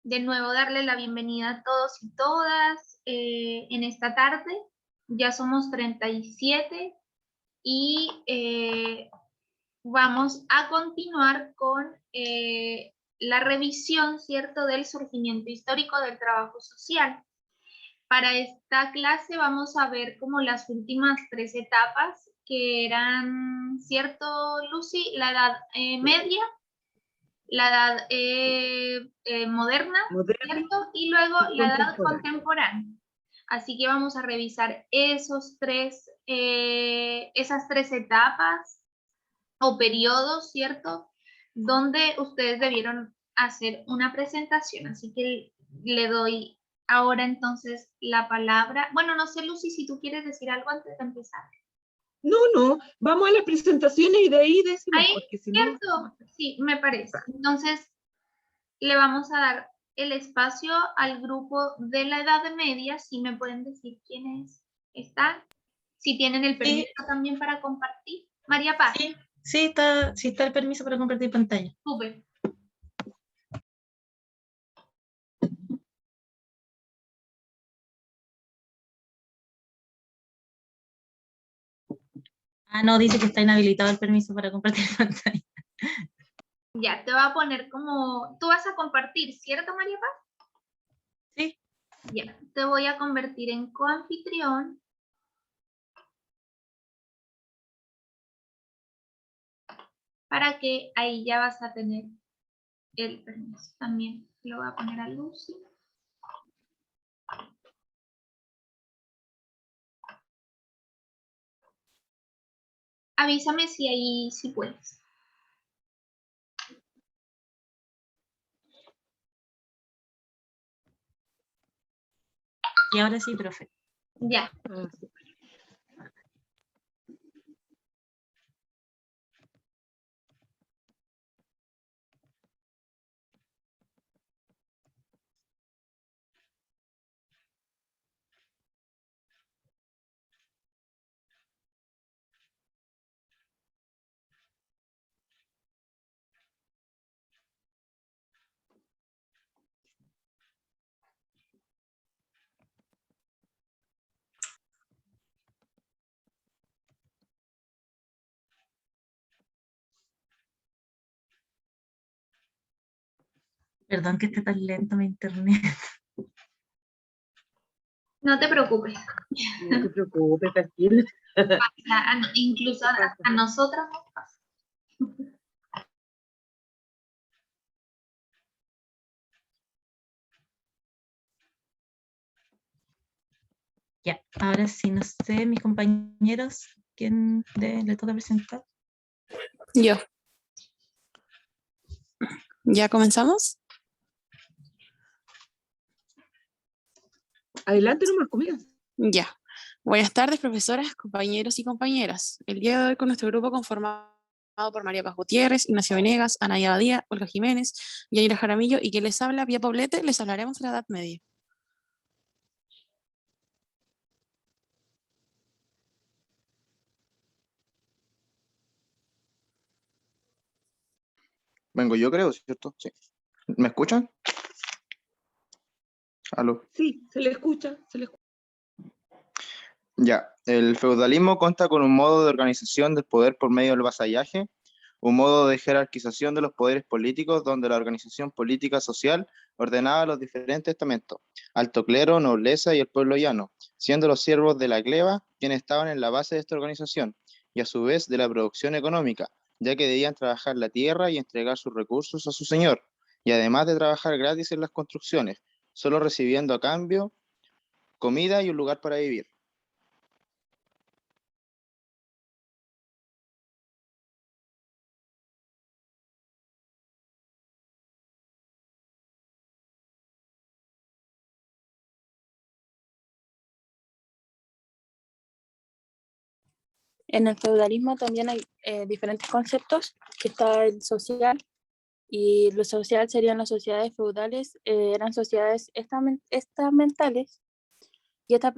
de nuevo darle la bienvenida a todos y todas en esta tarde. Ya somos 37 y vamos a continuar con la revisión, ¿cierto?, del surgimiento histórico del trabajo social. Para esta clase vamos a ver como las últimas 3 etapas, que eran, ¿cierto, Lucy? La edad media, la edad moderna, ¿cierto? Y luego la edad contemporánea. Así que vamos a revisar esas tres etapas o periodos, ¿cierto? Donde ustedes debieron hacer una presentación. Así que le doy ahora entonces la palabra. Bueno, no sé, Lucy, si tú quieres decir algo antes de empezar. No, vamos a las presentaciones y de ahí decimos, ¿Ahí? porque si ¿Cierto? no... Sí, me parece. Entonces, le vamos a dar el espacio al grupo de la edad media, si me pueden decir quiénes están, si tienen el permiso también para compartir. María Paz. Sí, está el permiso para compartir pantalla. Súper. No, dice que está inhabilitado el permiso para compartir pantalla. Ya, te voy a poner como... Tú vas a compartir, ¿cierto, María Paz? Sí. Ya, te voy a convertir en coanfitrión. Para que ahí ya vas a tener el permiso. También lo voy a poner a Lucy. Avísame si ahí sí puedes. Y ahora sí, profe. Ya. Perdón que esté tan lento mi internet. No te preocupes. No te preocupes, tranquila. Incluso a nosotros nos pasa. Ya, ahora sí, no sé, mis compañeros, ¿quién le toca presentar? Yo. ¿Ya comenzamos? Adelante nomás, comienza. Ya. Buenas tardes, profesoras, compañeros y compañeras. El día de hoy con nuestro grupo conformado por María Paz Gutiérrez, Ignacio Venegas, Anaya Badía, Olga Jiménez, Yanira Jaramillo y quien les habla, Pía Poblete, les hablaremos de la Edad Media. Vengo yo, creo, ¿cierto? Sí. ¿Me escuchan? ¿Aló? Sí, se le escucha. Ya. El feudalismo consta con un modo de organización del poder por medio del vasallaje, un modo de jerarquización de los poderes políticos donde la organización política social ordenaba los diferentes estamentos, alto clero, nobleza y el pueblo llano, siendo los siervos de la gleba quienes estaban en la base de esta organización y a su vez de la producción económica, ya que debían trabajar la tierra y entregar sus recursos a su señor, y además de trabajar gratis en las construcciones, solo recibiendo a cambio comida y un lugar para vivir. En el feudalismo también hay diferentes conceptos, que está el social, y lo social serían las sociedades feudales, eran sociedades estamentales, y estas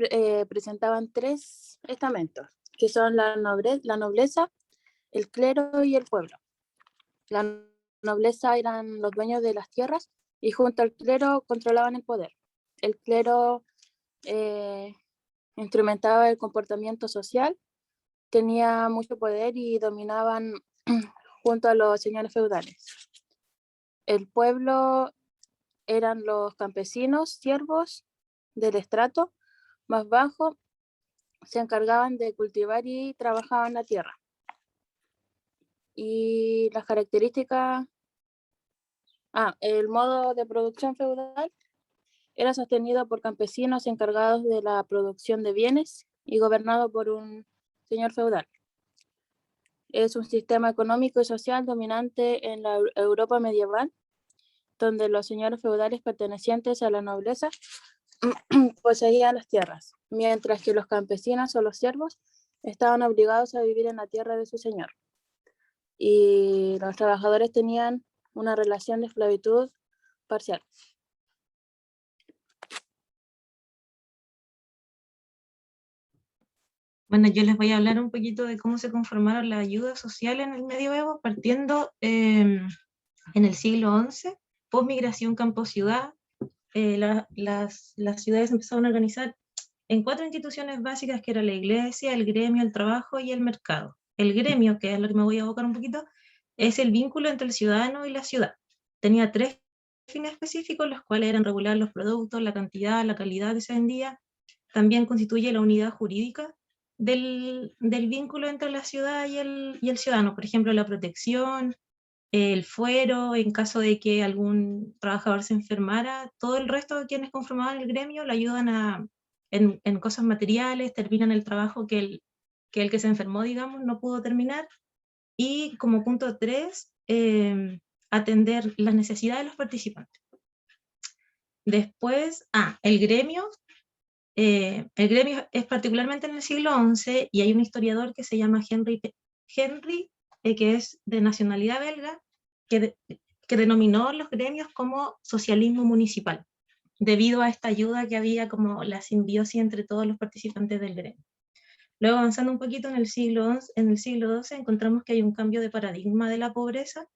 presentaban 3 estamentos, que son la nobleza, el clero y el pueblo. La nobleza eran los dueños de las tierras y junto al clero controlaban el poder. El clero instrumentaba el comportamiento social, tenía mucho poder y dominaban junto a los señores feudales. El pueblo eran los campesinos, siervos del estrato más bajo, se encargaban de cultivar y trabajaban la tierra. Y las características, el modo de producción feudal era sostenido por campesinos encargados de la producción de bienes y gobernado por un señor feudal. Es un sistema económico y social dominante en la Europa medieval, donde los señores feudales pertenecientes a la nobleza poseían las tierras, mientras que los campesinos o los siervos estaban obligados a vivir en la tierra de su señor. Y los trabajadores tenían una relación de esclavitud parcial. Bueno, yo les voy a hablar un poquito de cómo se conformaron las ayudas sociales en el medioevo, partiendo en el siglo XI, posmigración campo-ciudad. Las ciudades empezaron a organizar en 4 instituciones básicas, que era la iglesia, el gremio, el trabajo y el mercado. El gremio, que es lo que me voy a abocar un poquito, es el vínculo entre el ciudadano y la ciudad. Tenía 3 fines específicos, los cuales eran regular los productos, la cantidad, la calidad que se vendía. También constituye la unidad jurídica del vínculo entre la ciudad y el ciudadano. Por ejemplo, la protección, el fuero, en caso de que algún trabajador se enfermara, todo el resto de quienes conformaban el gremio le ayudan en cosas materiales, terminan el trabajo que el que se enfermó, digamos, no pudo terminar. Y como punto 3, atender las necesidades de los participantes. Después, el gremio es particularmente en el siglo XI, y hay un historiador que se llama Henry, que es de nacionalidad belga, que denominó los gremios como socialismo municipal, debido a esta ayuda que había, como la simbiosis entre todos los participantes del gremio. Luego, avanzando un poquito en el siglo XII, encontramos que hay un cambio de paradigma de la pobreza,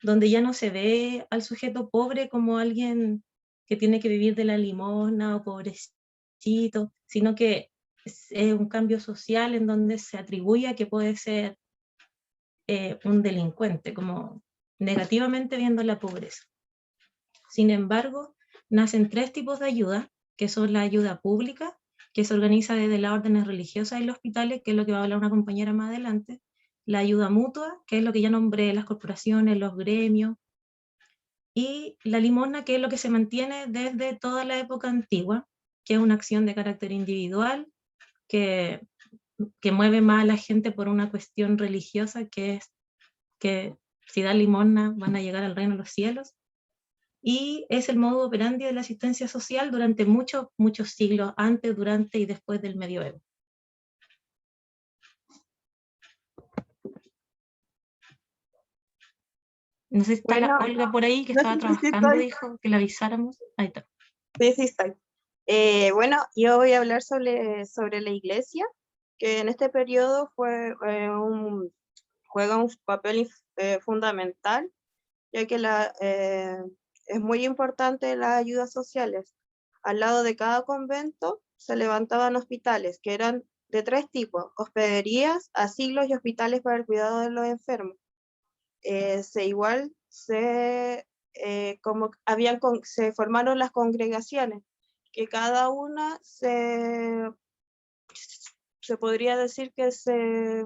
donde ya no se ve al sujeto pobre como alguien que tiene que vivir de la limosna o pobrecito, sino que es un cambio social en donde se atribuye a que puede ser un delincuente, como negativamente viendo la pobreza. Sin embargo, nacen 3 tipos de ayuda, que son la ayuda pública, que se organiza desde las órdenes religiosas y los hospitales, que es lo que va a hablar una compañera más adelante, la ayuda mutua, que es lo que ya nombré, las corporaciones, los gremios, y la limosna, que es lo que se mantiene desde toda la época antigua, que es una acción de carácter individual, que mueve más a la gente por una cuestión religiosa, que es que si dan limosna van a llegar al reino de los cielos, y es el modo operandi de la asistencia social durante muchos siglos, antes, durante y después del medioevo. No sé si está la Olga por ahí, que estaba trabajando, dijo que la avisáramos. Ahí está. Sí, estoy. Bueno, yo voy a hablar sobre la iglesia, que en este periodo juega un papel fundamental, ya que es muy importante las ayudas sociales. Al lado de cada convento se levantaban hospitales, que eran de 3 tipos: hospederías, asilos y hospitales para el cuidado de los enfermos. Se formaron las congregaciones, que cada una se podría decir que se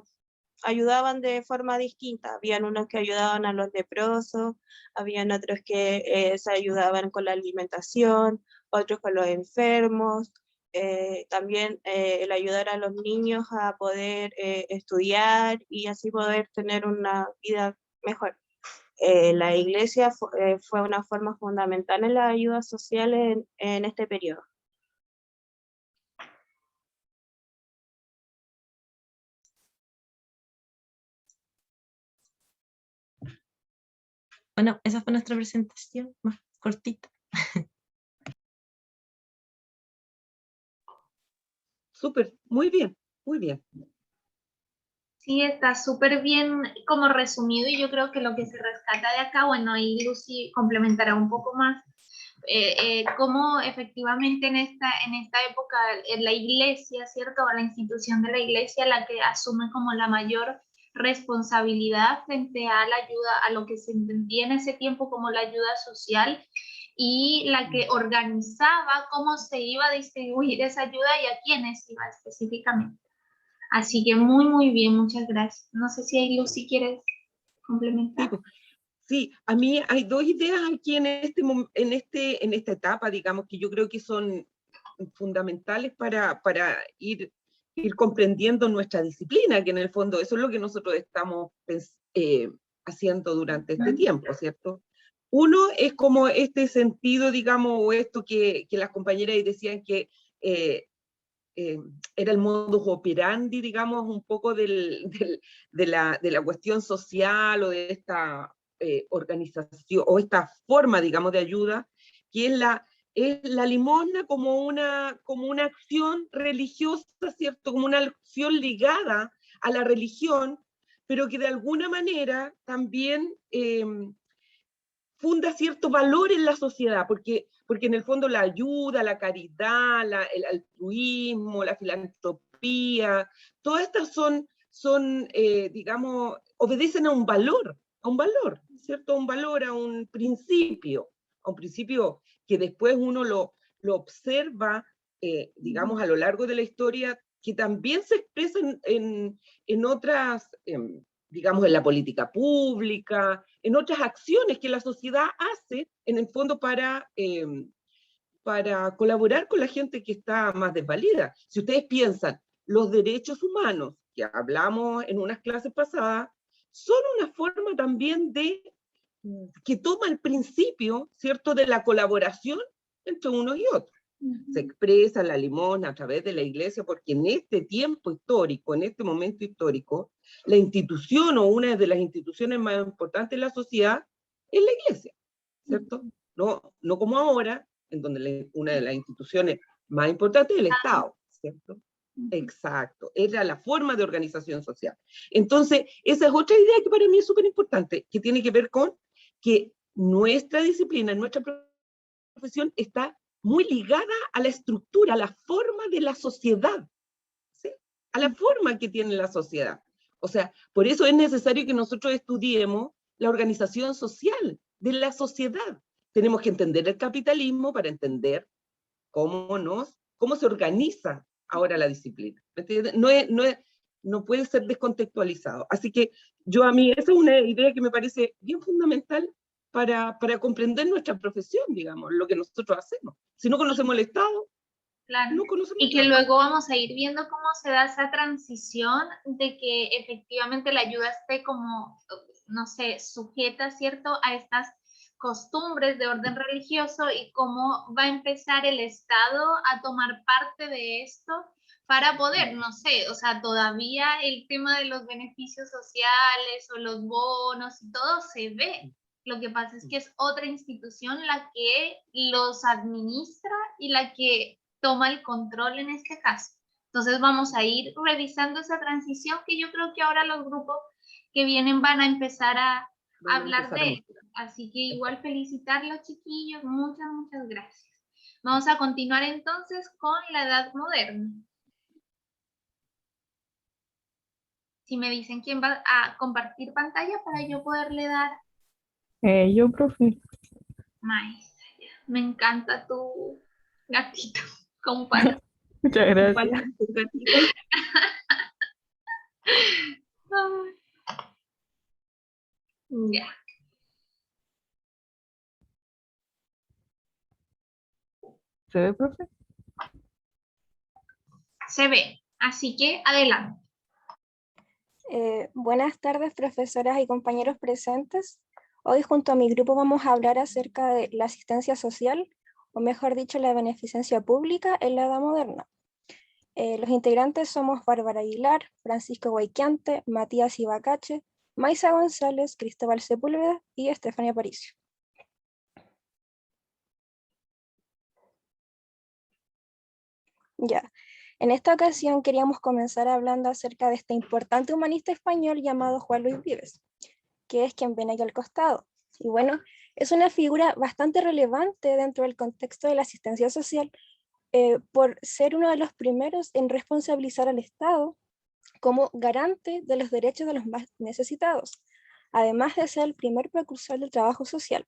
ayudaban de forma distinta. Habían unos que ayudaban a los leprosos, habían otros que se ayudaban con la alimentación, otros con los enfermos, también el ayudar a los niños a poder estudiar y así poder tener una vida mejor. La iglesia fue una forma fundamental en las ayudas sociales en este periodo. Bueno, esa fue nuestra presentación, más cortita. Súper, muy bien, muy bien. Sí, está súper bien como resumido, y yo creo que lo que se rescata de acá, bueno, ahí Lucy complementará un poco más, cómo efectivamente en esta época la iglesia, ¿cierto? O la institución de la iglesia la que asume como la mayor responsabilidad frente a la ayuda, a lo que se entendía en ese tiempo como la ayuda social, y la que organizaba cómo se iba a distribuir esa ayuda y a quiénes iba específicamente. Así que muy bien, muchas gracias. No sé si ahí Lucy quieres complementar. Sí, a mí hay dos ideas aquí en esta etapa, digamos, que yo creo que son fundamentales para ir comprendiendo nuestra disciplina, que en el fondo eso es lo que nosotros estamos haciendo durante este tiempo, ¿cierto? Uno es como este sentido, digamos, o esto que las compañeras decían que era el modus operandi, digamos, un poco de la cuestión social o de esta organización o esta forma, digamos, de ayuda, que es la limosna como una acción religiosa, ¿cierto? Como una acción ligada a la religión, pero que de alguna manera también funda cierto valor en la sociedad, porque en el fondo la ayuda, la caridad, el altruismo, la filantropía, todas estas son digamos, obedecen a un valor, ¿cierto? A un valor, a un principio que después uno lo observa, digamos, a lo largo de la historia, que también se expresa en otras, digamos, en la política pública, en otras acciones que la sociedad hace, en el fondo, para colaborar con la gente que está más desvalida. Si ustedes piensan, los derechos humanos, que hablamos en unas clases pasadas, son una forma también que toma el principio, ¿cierto?, de la colaboración entre unos y otros. Se expresa la limosna a través de la iglesia, porque en este tiempo histórico, en este momento histórico, la institución o una de las instituciones más importantes de la sociedad es la iglesia, ¿cierto? No como ahora, en donde una de las instituciones más importantes es el Estado, ¿cierto? Exacto, era la forma de organización social. Entonces, esa es otra idea que para mí es súper importante, que tiene que ver con que nuestra disciplina, nuestra profesión está muy ligada a la estructura, a la forma de la sociedad, ¿sí? A la forma que tiene la sociedad. O sea, por eso es necesario que nosotros estudiemos la organización social de la sociedad. Tenemos que entender el capitalismo para entender cómo se organiza ahora la disciplina. No puede ser descontextualizado. Así que a mí esa es una idea que me parece bien fundamental para comprender nuestra profesión, digamos, lo que nosotros hacemos. Si no conocemos el Estado, claro, no conocemos y que luego vamos a ir viendo cómo se da esa transición de que efectivamente la ayuda esté como, no sé, sujeta, ¿cierto?, a estas costumbres de orden religioso, y cómo va a empezar el Estado a tomar parte de esto para poder, no sé, o sea, todavía el tema de los beneficios sociales o los bonos y todo se ve. Lo que pasa es que es otra institución la que los administra y la que toma el control en este caso. Entonces vamos a ir revisando esa transición, que yo creo que ahora los grupos que vienen van a empezar a hablar de él. Así que igual felicitarlos, chiquillos, muchas gracias. Vamos a continuar entonces con la edad moderna. Si me dicen quién va a compartir pantalla para yo poderle dar. Yo, profe. Maestra, me encanta tu gatito. Comparte. Muchas gracias. Ya. ¿Se ve, profe? Se ve, así que adelante. Buenas tardes, profesoras y compañeros presentes. Hoy junto a mi grupo vamos a hablar acerca de la asistencia social, o mejor dicho, la beneficencia pública en la edad moderna. Los integrantes somos Bárbara Aguilar, Francisco Guayquiante, Matías Ibacache, Maisa González, Cristóbal Sepúlveda y Estefania Aparicio. Ya. En esta ocasión queríamos comenzar hablando acerca de este importante humanista español llamado Juan Luis Vives, que es quien viene aquí al costado. Y bueno, Es una figura bastante relevante dentro del contexto de la asistencia social, por ser uno de los primeros en responsabilizar al Estado como garante de los derechos de los más necesitados, además de ser el primer precursor del trabajo social.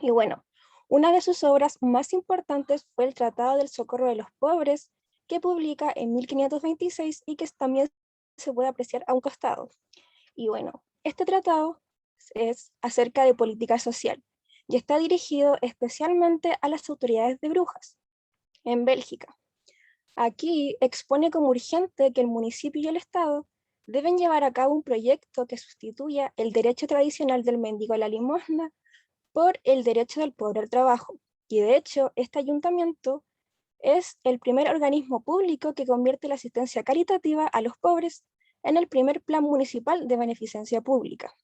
Y bueno, una de sus obras más importantes fue el Tratado del Socorro de los Pobres, que publica en 1526 y que también se puede apreciar a un costado. Y bueno, este tratado es acerca de política social y está dirigido especialmente a las autoridades de Brujas, en Bélgica. Aquí expone como urgente que el municipio y el Estado deben llevar a cabo un proyecto que sustituya el derecho tradicional del mendigo a la limosna por el derecho del pobre al trabajo. Y de hecho, este ayuntamiento es el primer organismo público que convierte la asistencia caritativa a los pobres en el primer plan municipal de beneficencia pública.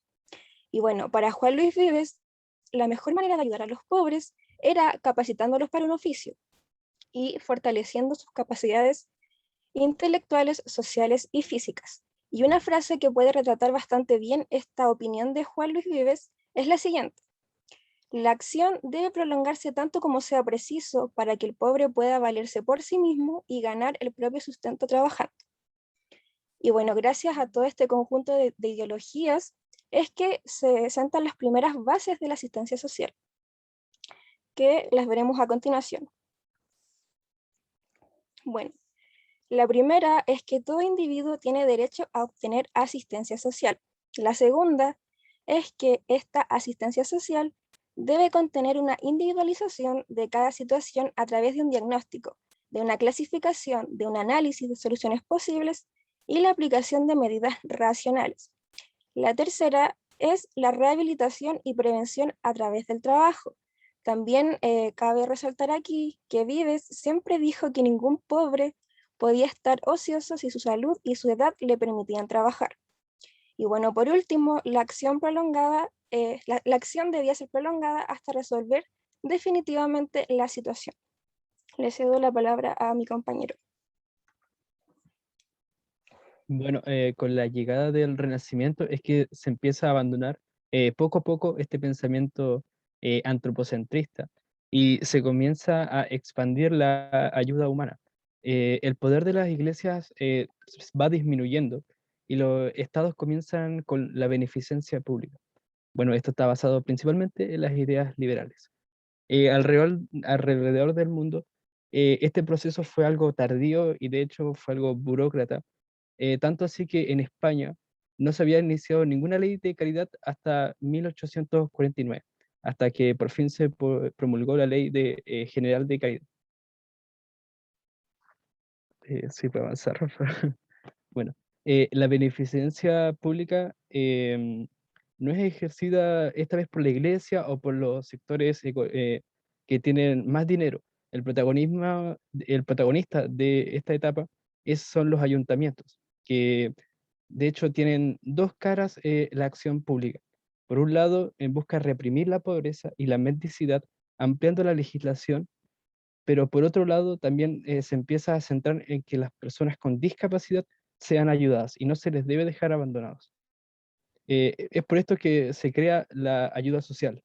Y bueno, para Juan Luis Vives, la mejor manera de ayudar a los pobres era capacitándolos para un oficio y fortaleciendo sus capacidades intelectuales, sociales y físicas. Y una frase que puede retratar bastante bien esta opinión de Juan Luis Vives es la siguiente: la acción debe prolongarse tanto como sea preciso para que el pobre pueda valerse por sí mismo y ganar el propio sustento trabajando. Y bueno, gracias a todo este conjunto de ideologías es que se sentan las primeras bases de la asistencia social, que las veremos a continuación. Bueno, la primera es que todo individuo tiene derecho a obtener asistencia social. La segunda es que esta asistencia social debe contener una individualización de cada situación a través de un diagnóstico, de una clasificación, de un análisis de soluciones posibles y la aplicación de medidas racionales. La tercera es la rehabilitación y prevención a través del trabajo. También cabe resaltar aquí que Vives siempre dijo que ningún pobre podía estar ocioso si su salud y su edad le permitían trabajar. Y bueno, por último, la acción prolongada, la acción debía ser prolongada hasta resolver definitivamente la situación. Le cedo la palabra a mi compañero. Bueno, con la llegada del Renacimiento es que se empieza a abandonar poco a poco este pensamiento antropocentrista y se comienza a expandir la ayuda humana. El poder de las iglesias va disminuyendo y los estados comienzan con la beneficencia pública. Bueno, esto está basado principalmente en las ideas liberales. Alrededor del mundo, este proceso fue algo tardío y de hecho fue algo burócrata, tanto así que en España no se había iniciado ninguna ley de caridad hasta 1849, hasta que por fin se promulgó la ley general de caridad. Sí, puedo avanzar. Bueno, la beneficencia pública no es ejercida esta vez por la iglesia o por los sectores que tienen más dinero. El protagonista de esta etapa son los ayuntamientos, que de hecho tienen dos caras la acción pública. Por un lado, busca reprimir la pobreza y la mendicidad, ampliando la legislación, pero por otro lado también se empieza a centrar en que las personas con discapacidad sean ayudadas y no se les debe dejar abandonados. Es por esto que se crea la ayuda social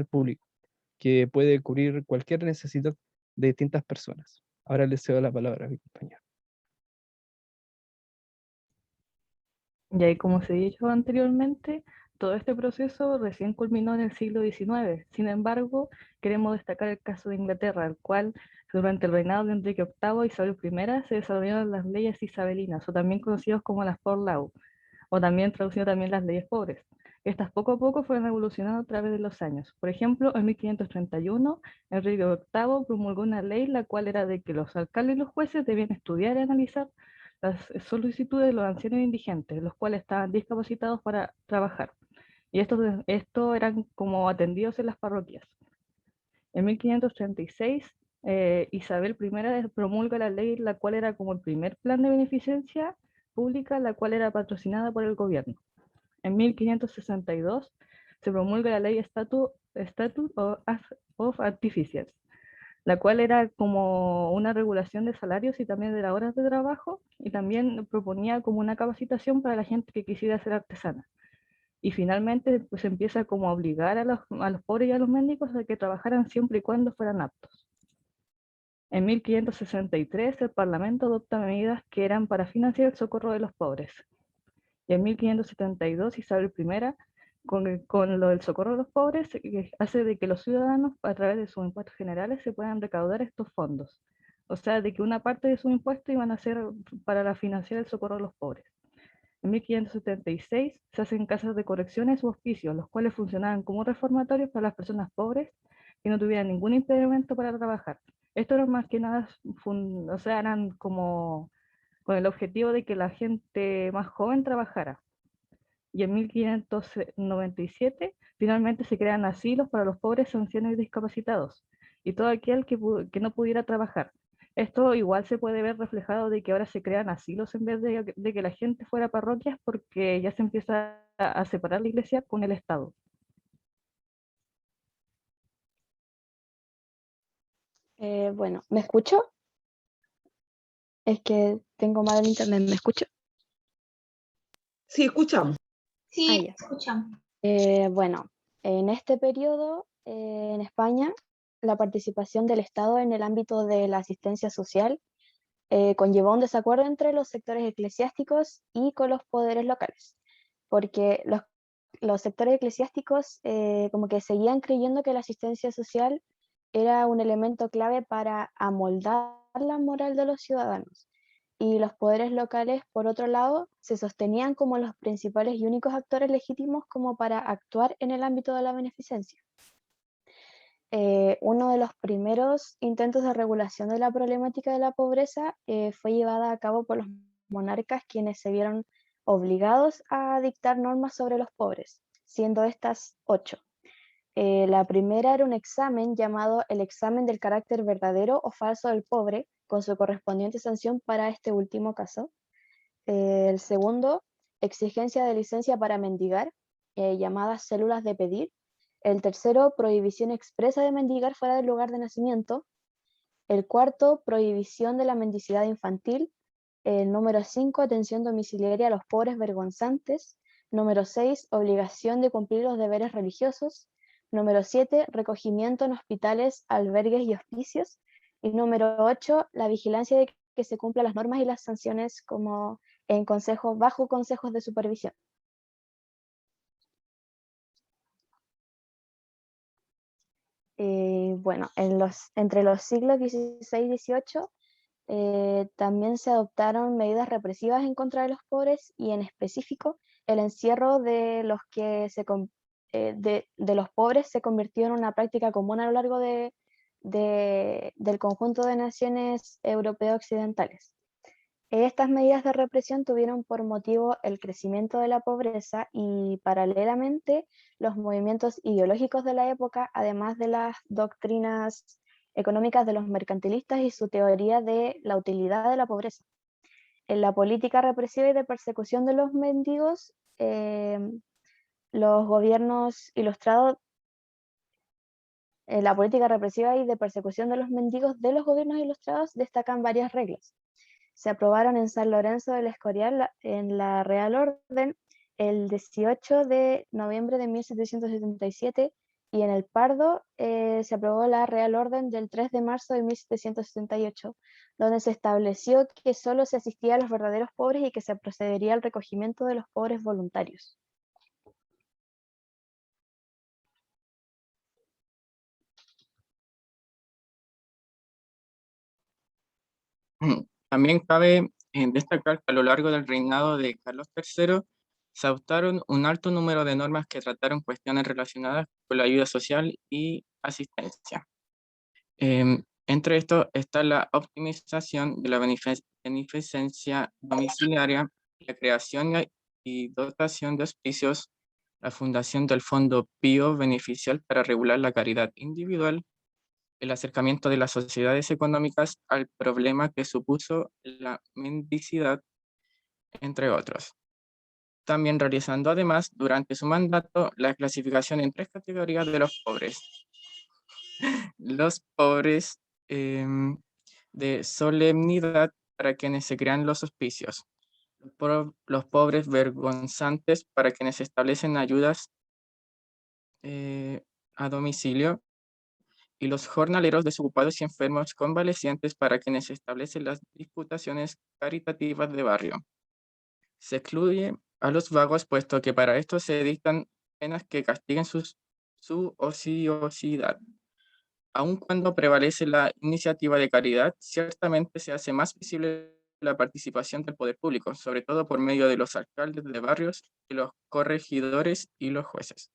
pública, que puede cubrir cualquier necesidad de distintas personas. Ahora le cedo la palabra a mi compañero. Y ahí, como se ha dicho anteriormente, todo este proceso recién culminó en el siglo XIX. Sin embargo, queremos destacar el caso de Inglaterra, el cual durante el reinado de Enrique VIII y Isabel I se desarrollaron las leyes isabelinas, o también conocidos como las Poor Law, o también traducido también las leyes pobres. Estas poco a poco fueron evolucionando a través de los años. Por ejemplo, en 1531, Enrique VIII promulgó una ley la cual era de que los alcaldes y los jueces debían estudiar y analizar las solicitudes de los ancianos indigentes, los cuales estaban discapacitados para trabajar. Y esto eran como atendidos en las parroquias. En 1536, Isabel I promulga la ley, la cual era como el primer plan de beneficencia pública, la cual era patrocinada por el gobierno. En 1562 se promulga la ley Statute of Artificers, la cual era como una regulación de salarios y también de las horas de trabajo, y también proponía como una capacitación para la gente que quisiera ser artesana. Y finalmente pues, se empieza como a obligar a los pobres y a los mendigos a que trabajaran siempre y cuando fueran aptos. En 1563 el Parlamento adopta medidas que eran para financiar el socorro de los pobres. Y en 1572 Isabel I, con lo del socorro de los pobres, hace de que los ciudadanos, a través de sus impuestos generales, se puedan recaudar estos fondos. O sea, de que una parte de sus impuestos iban a ser para financiar el socorro de los pobres. En 1576 se hacen casas de correcciones u hospicios, los cuales funcionaban como reformatorios para las personas pobres que no tuvieran ningún impedimento para trabajar. Esto era más que nada, o sea, eran como con el objetivo de que la gente más joven trabajara. Y en 1597 finalmente se crean asilos para los pobres, ancianos y discapacitados, y todo aquel que no pudiera trabajar. Esto igual se puede ver reflejado de que ahora se crean asilos en vez de que la gente fuera a parroquias, porque ya se empieza a separar la iglesia con el Estado. Bueno, ¿me escucho? Es que tengo mal el internet, ¿me escucho? Sí, escuchamos. Sí, ya. escuchamos. Bueno, en este periodo en España, la participación del Estado en el ámbito de la asistencia social conllevó un desacuerdo entre los sectores eclesiásticos y con los poderes locales, porque los sectores eclesiásticos como que seguían creyendo que la asistencia social era un elemento clave para amoldar la moral de los ciudadanos. Y los poderes locales, por otro lado, se sostenían como los principales y únicos actores legítimos como para actuar en el ámbito de la beneficencia. Uno de los primeros intentos de regulación de la problemática de la pobreza fue llevada a cabo por los monarcas, quienes se vieron obligados a dictar normas sobre los pobres, siendo estas 8. La primera era un examen llamado el examen del carácter verdadero o falso del pobre, con su correspondiente sanción para este último caso. El segundo, exigencia de licencia para mendigar, llamadas células de pedir. El tercero, prohibición expresa de mendigar fuera del lugar de nacimiento. El cuarto, prohibición de la mendicidad infantil. El número 5, atención domiciliaria a los pobres vergonzantes. Número 6, obligación de cumplir los deberes religiosos. Número 7, recogimiento en hospitales, albergues y hospicios. Y número 8, la vigilancia de que se cumplan las normas y las sanciones como en consejos, bajo consejos de supervisión. Bueno, entre los siglos XVI y XVIII también se adoptaron medidas represivas en contra de los pobres, y en específico el encierro de los pobres se convirtió en una práctica común a lo largo del conjunto de naciones europeas occidentales. Estas medidas de represión tuvieron por motivo el crecimiento de la pobreza y, paralelamente, los movimientos ideológicos de la época, además de las doctrinas económicas de los mercantilistas y su teoría de la utilidad de la pobreza. En la política represiva y de persecución de los mendigos, los gobiernos ilustrados, en la política represiva y de persecución de los mendigos de los gobiernos ilustrados destacan varias reglas. Se aprobaron en San Lorenzo del Escorial en la Real Orden el 18 de noviembre de 1777, y en el Pardo se aprobó la Real Orden del 3 de marzo de 1778, donde se estableció que solo se asistía a los verdaderos pobres y que se procedería al recogimiento de los pobres voluntarios. También cabe destacar que a lo largo del reinado de Carlos III se adoptaron un alto número de normas que trataron cuestiones relacionadas con la ayuda social y asistencia. Entre estos está la optimización de la beneficencia domiciliaria, la creación y dotación de hospicios, la fundación del Fondo Pío Beneficial para regular la caridad individual, el acercamiento de las sociedades económicas al problema que supuso la mendicidad, entre otros. También realizando además durante su mandato la clasificación en 3 categorías de los pobres. Los pobres de solemnidad, para quienes se crean los hospicios. los pobres vergonzantes, para quienes se establecen ayudas a domicilio, y los jornaleros desocupados y enfermos convalecientes, para quienes se establecen las diputaciones caritativas de barrio. Se excluye a los vagos, puesto que para esto se dictan penas que castiguen su ociosidad. Aun cuando prevalece la iniciativa de caridad, ciertamente se hace más visible la participación del poder público, sobre todo por medio de los alcaldes de barrios, y los corregidores y los jueces.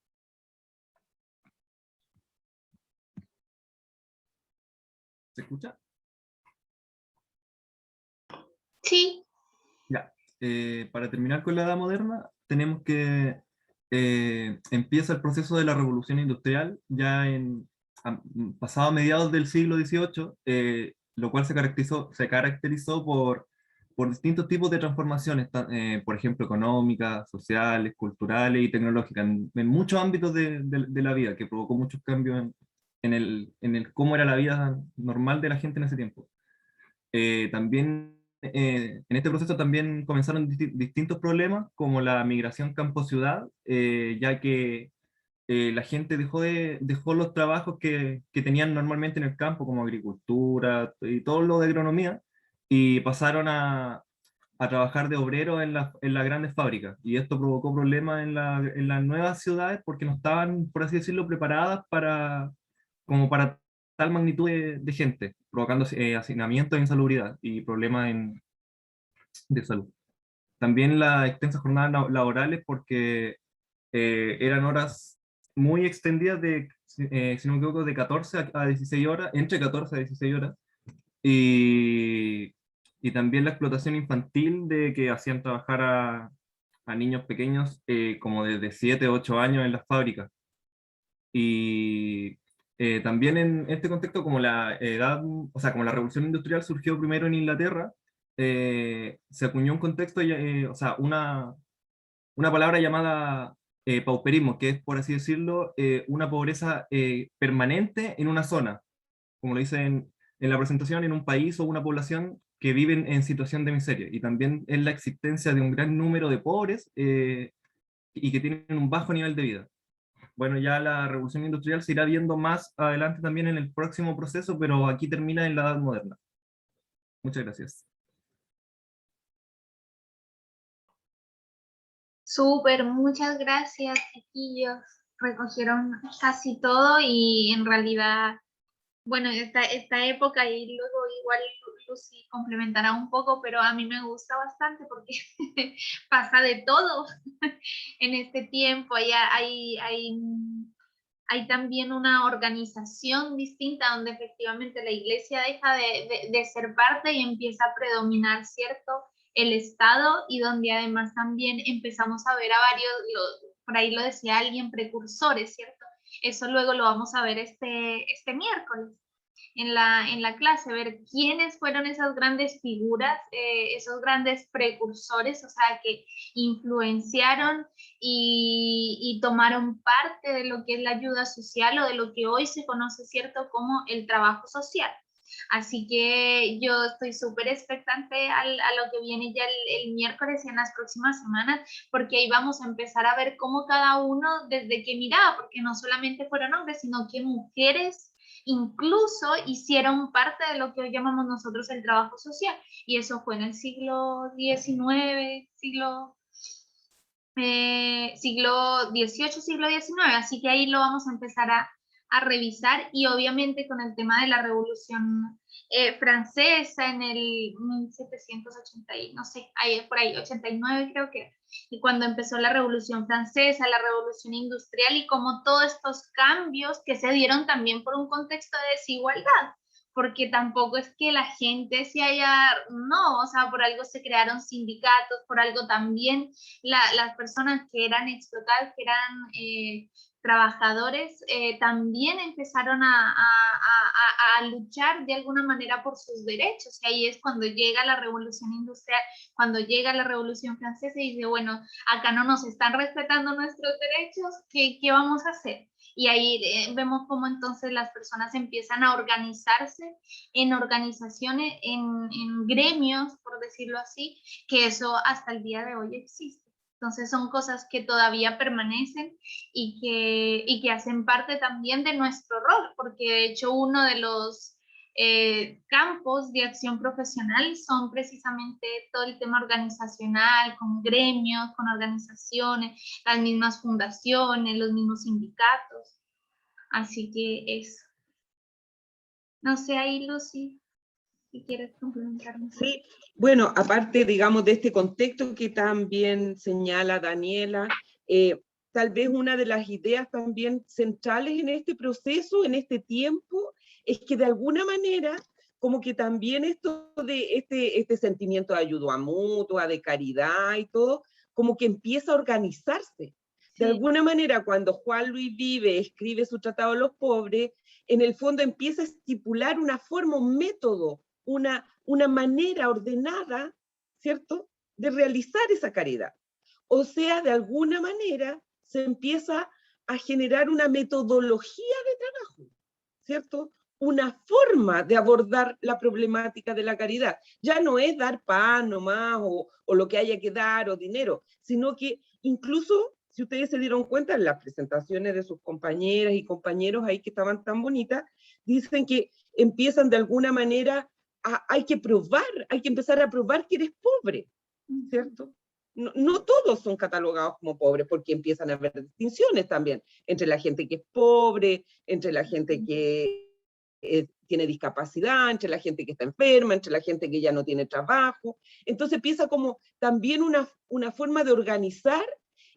¿Se escucha? Sí. Ya. Para terminar con la Edad Moderna, tenemos que empieza el proceso de la Revolución Industrial ya pasado a mediados del siglo XVIII, lo cual se caracterizó por distintos tipos de transformaciones, por ejemplo, económicas, sociales, culturales y tecnológicas, en muchos ámbitos de la vida, que provocó muchos cambios en cómo era la vida normal de la gente en ese tiempo. También en este proceso también comenzaron distintos problemas, como la migración campo-ciudad, ya que la gente dejó los trabajos que tenían normalmente en el campo, como agricultura y todo lo de agronomía, y pasaron a trabajar de obrero en las grandes fábricas. Y esto provocó problemas en las nuevas ciudades porque no estaban, por así decirlo, preparadas como para tal magnitud de gente, provocando hacinamiento e insalubridad y problemas de salud. También las extensas jornadas laborales, porque eran horas muy extendidas si no me equivoco, de 14 a 16 horas, entre 14 a 16 horas, y también la explotación infantil de que hacían trabajar a niños pequeños como desde 7 o 8 años en las fábricas. Y también en este contexto, como como la revolución industrial surgió primero en Inglaterra, se acuñó un contexto, una palabra llamada pauperismo, que es, por así decirlo, una pobreza permanente en una zona, como lo dice en la presentación, en un país o una población que viven en situación de miseria. Y también es la existencia de un gran número de pobres y que tienen un bajo nivel de vida. Bueno, ya la revolución industrial se irá viendo más adelante también en el próximo proceso, pero aquí termina en la Edad Moderna. Muchas gracias. Súper, muchas gracias, chiquillos. Recogieron casi todo y en realidad, bueno, esta época y luego igual Lucy complementará un poco, pero a mí me gusta bastante porque pasa de todo en este tiempo. Hay también una organización distinta donde efectivamente la iglesia deja de ser parte y empieza a predominar, ¿cierto?, el Estado, y donde además también empezamos a ver a varios, por ahí lo decía alguien, precursores, ¿cierto? Eso luego lo vamos a ver este miércoles en la clase, ver quiénes fueron esas grandes figuras, esos grandes precursores, o sea, que influenciaron y tomaron parte de lo que es la ayuda social o de lo que hoy se conoce, ¿cierto?, como el trabajo social. Así que yo estoy súper expectante a lo que viene ya el miércoles y en las próximas semanas, porque ahí vamos a empezar a ver cómo cada uno desde qué miraba, porque no solamente fueron hombres, sino que mujeres incluso hicieron parte de lo que hoy llamamos nosotros el trabajo social, y eso fue en el siglo XIX, siglo XVIII, siglo XIX, así que ahí lo vamos a empezar a revisar, y obviamente con el tema de la Revolución Francesa en el 1780, no sé, ahí, por ahí, 89 creo que, y cuando empezó la Revolución Francesa, la Revolución Industrial, y como todos estos cambios que se dieron también por un contexto de desigualdad, porque tampoco es que la gente no, o sea, por algo se crearon sindicatos, por algo también las personas que eran explotadas, que eran trabajadores, también empezaron a luchar de alguna manera por sus derechos, y ahí es cuando llega la Revolución Industrial, cuando llega la Revolución Francesa y dice, bueno, acá no nos están respetando nuestros derechos, ¿qué vamos a hacer? y ahí vemos cómo entonces las personas empiezan a organizarse en organizaciones, en gremios, por decirlo así, que eso hasta el día de hoy existe. Entonces son cosas que todavía permanecen y que hacen parte también de nuestro rol, porque de hecho uno de los campos de acción profesional son precisamente todo el tema organizacional, con gremios, con organizaciones, las mismas fundaciones, los mismos sindicatos. Así que eso. No sé, ahí Lucy, si quieres complementarme. Sí, bueno, aparte, digamos, de este contexto que también señala Daniela, tal vez una de las ideas también centrales en este proceso, en este tiempo, es que de alguna manera, como que también esto de este sentimiento de ayuda mutua, de caridad y todo, como que empieza a organizarse. De alguna manera, cuando Juan Luis Vives escribe su Tratado de los Pobres, en el fondo empieza a estipular una forma, un método, una manera ordenada, ¿cierto?, de realizar esa caridad. O sea, de alguna manera se empieza a generar una metodología de trabajo, ¿cierto? Una forma de abordar la problemática de la caridad. Ya no es dar pan nomás o lo que haya que dar o dinero, sino que incluso, si ustedes se dieron cuenta en las presentaciones de sus compañeras y compañeros ahí que estaban tan bonitas, dicen que empiezan de alguna manera hay que probar, hay que empezar a probar que eres pobre, ¿cierto? No todos son catalogados como pobres, porque empiezan a haber distinciones también entre la gente que es pobre, entre la gente que tiene discapacidad, entre la gente que está enferma, entre la gente que ya no tiene trabajo. Entonces empieza como también una forma de organizar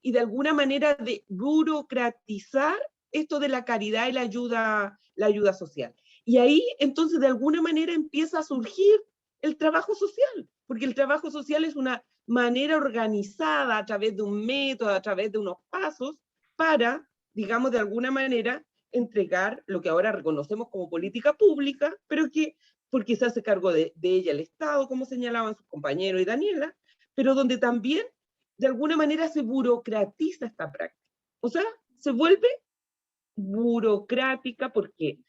y de alguna manera de burocratizar esto de la caridad y la ayuda social. Y ahí, entonces, de alguna manera empieza a surgir el trabajo social, porque el trabajo social es una manera organizada a través de un método, a través de unos pasos, para, digamos, de alguna manera, entregar lo que ahora reconocemos como política pública, pero que, porque se hace cargo de ella el Estado, como señalaban sus compañeros y Daniela, pero donde también, de alguna manera, se burocratiza esta práctica. O sea, se vuelve burocrática porque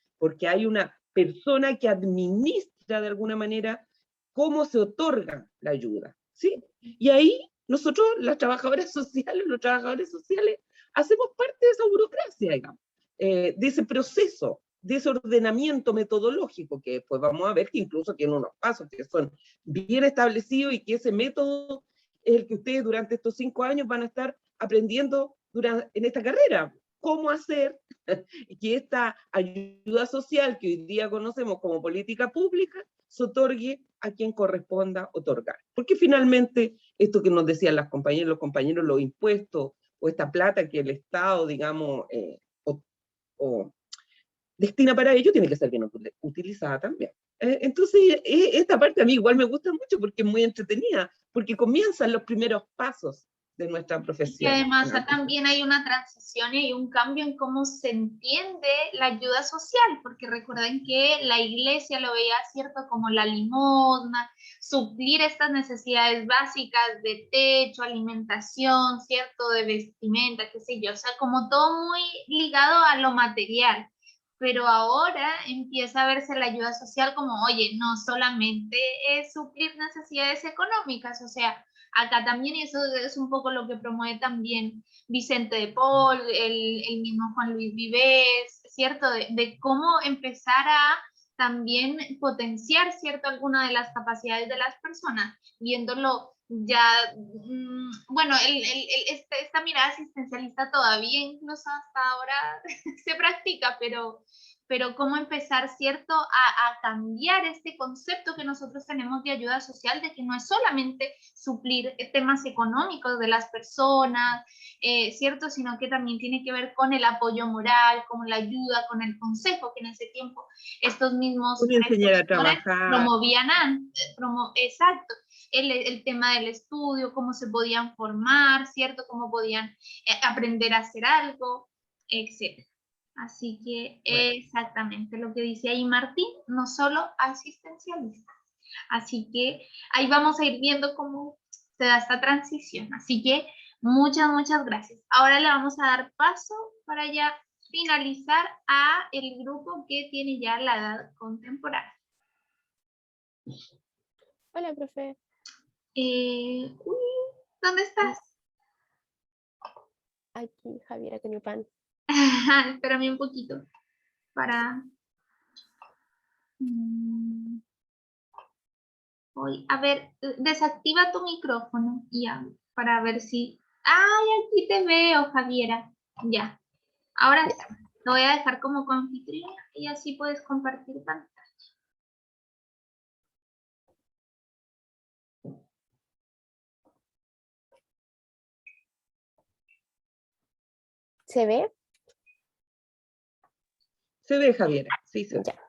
hay una persona que administra de alguna manera cómo se otorga la ayuda, ¿sí? Y ahí nosotros, las trabajadoras sociales, los trabajadores sociales, hacemos parte de esa burocracia, digamos, de ese proceso, de ese ordenamiento metodológico que después vamos a ver que incluso tiene unos pasos que son bien establecidos y que ese método es el que ustedes durante estos 5 años van a estar aprendiendo en esta carrera. Cómo hacer que esta ayuda social que hoy día conocemos como política pública se otorgue a quien corresponda otorgar. Porque finalmente, esto que nos decían las compañeras, los compañeros, los impuestos o esta plata que el Estado, digamos, o destina para ello, tiene que ser bien utilizada también. Entonces, esta parte a mí igual me gusta mucho porque es muy entretenida, porque comienzan los primeros pasos de nuestra profesión. Y además también hay una transición y un cambio en cómo se entiende la ayuda social, porque recuerden que la iglesia lo veía, ¿cierto?, como la limosna, suplir estas necesidades básicas de techo, alimentación, ¿cierto?, de vestimenta, qué sé yo, o sea, como todo muy ligado a lo material. Pero ahora empieza a verse la ayuda social como, oye, no solamente es suplir necesidades económicas, o sea, acá también, y eso es un poco lo que promueve también Vicente de Paul, el mismo Juan Luis Vives, ¿cierto? De cómo empezar a también potenciar, ¿cierto?, alguna de las capacidades de las personas, viéndolo ya, bueno, esta mirada asistencialista todavía incluso hasta ahora se practica, pero cómo empezar, ¿cierto?, a cambiar este concepto que nosotros tenemos de ayuda social, de que no es solamente suplir temas económicos de las personas, ¿cierto?, sino que también tiene que ver con el apoyo moral, con la ayuda, con el consejo, que en ese tiempo estos mismos enseñar a trabajar. Promovían, exacto, el tema del estudio, cómo se podían formar, ¿cierto?, cómo podían aprender a hacer algo, etc. Así que exactamente lo que dice ahí Martín, no solo asistencialista. Así que ahí vamos a ir viendo cómo se da esta transición. Así que muchas gracias. Ahora le vamos a dar paso para ya finalizar a el grupo que tiene ya la edad contemporánea. Hola, profe. ¿Dónde estás? Aquí, Javiera Cañupan. Espérame un poquito para... A ver, desactiva tu micrófono ya, para ver si... ¡Ay, aquí te veo, Javiera! Ya, ahora sí, lo voy a dejar como anfitriona y así puedes compartir pantalla. ¿Se ve? Se ve, Javiera, sí se ve. Ya.